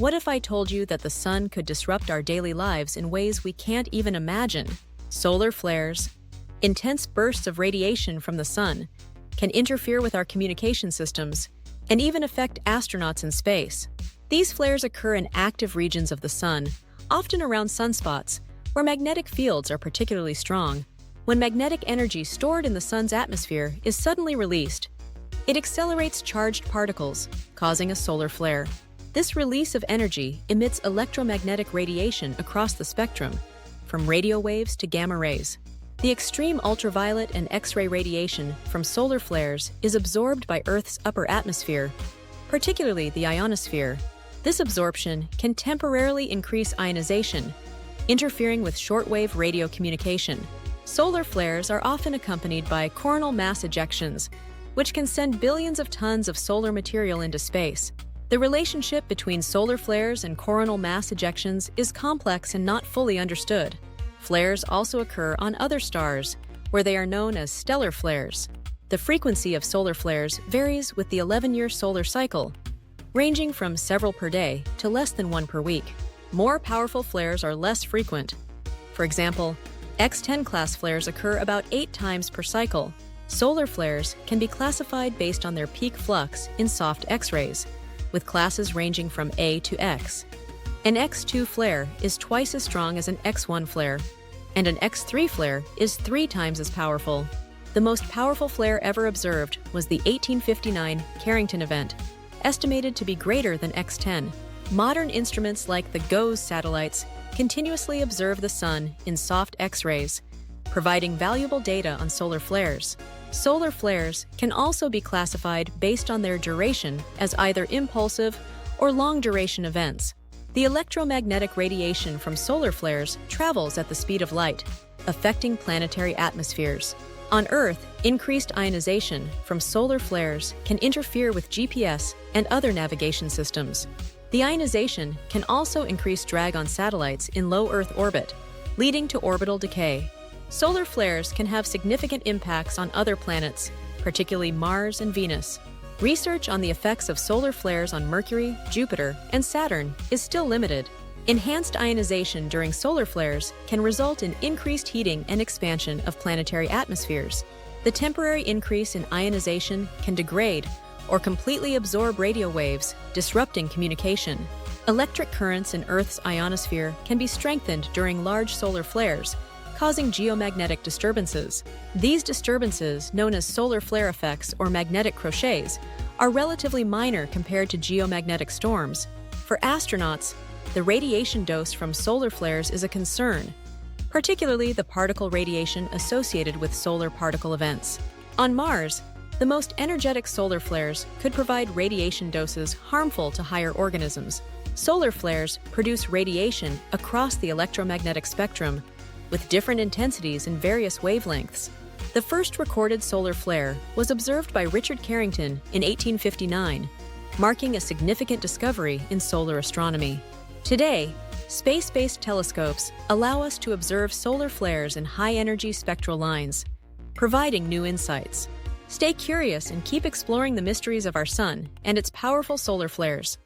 What if I told you that the sun could disrupt our daily lives in ways we can't even imagine? Solar flares, intense bursts of radiation from the sun, can interfere with our communication systems and even affect astronauts in space. These flares occur in active regions of the sun, often around sunspots, where magnetic fields are particularly strong. When magnetic energy stored in the sun's atmosphere is suddenly released, it accelerates charged particles, causing a solar flare. This release of energy emits electromagnetic radiation across the spectrum, from radio waves to gamma rays. The extreme ultraviolet and X-ray radiation from solar flares is absorbed by Earth's upper atmosphere, particularly the ionosphere. This absorption can temporarily increase ionization, interfering with shortwave radio communication. Solar flares are often accompanied by coronal mass ejections, which can send billions of tons of solar material into space. The relationship between solar flares and coronal mass ejections is complex and not fully understood. Flares also occur on other stars, where they are known as stellar flares. The frequency of solar flares varies with the 11-year solar cycle, ranging from several per day to less than one per week. More powerful flares are less frequent. For example, X10 class flares occur about 8 times per cycle. Solar flares can be classified based on their peak flux in soft X-rays, with classes ranging from A to X. An X2 flare is twice as strong as an X1 flare, and an X3 flare is 3 times as powerful. The most powerful flare ever observed was the 1859 Carrington event, estimated to be greater than X10. Modern instruments like the GOES satellites continuously observe the sun in soft X-rays, providing valuable data on solar flares. Solar flares can also be classified based on their duration as either impulsive or long-duration events. The electromagnetic radiation from solar flares travels at the speed of light, affecting planetary atmospheres. On Earth, increased ionization from solar flares can interfere with GPS and other navigation systems. The ionization can also increase drag on satellites in low Earth orbit, leading to orbital decay. Solar flares can have significant impacts on other planets, particularly Mars and Venus. Research on the effects of solar flares on Mercury, Jupiter, and Saturn is still limited. Enhanced ionization during solar flares can result in increased heating and expansion of planetary atmospheres. The temporary increase in ionization can degrade or completely absorb radio waves, disrupting communication. Electric currents in Earth's ionosphere can be strengthened during large solar flares, causing geomagnetic disturbances. These disturbances, known as solar flare effects or magnetic crochets, are relatively minor compared to geomagnetic storms. For astronauts, the radiation dose from solar flares is a concern, particularly the particle radiation associated with solar particle events. On Mars, the most energetic solar flares could provide radiation doses harmful to higher organisms. Solar flares produce radiation across the electromagnetic spectrum, with different intensities and various wavelengths. The first recorded solar flare was observed by Richard Carrington in 1859, marking a significant discovery in solar astronomy. Today, space-based telescopes allow us to observe solar flares in high-energy spectral lines, providing new insights. Stay curious and keep exploring the mysteries of our sun and its powerful solar flares.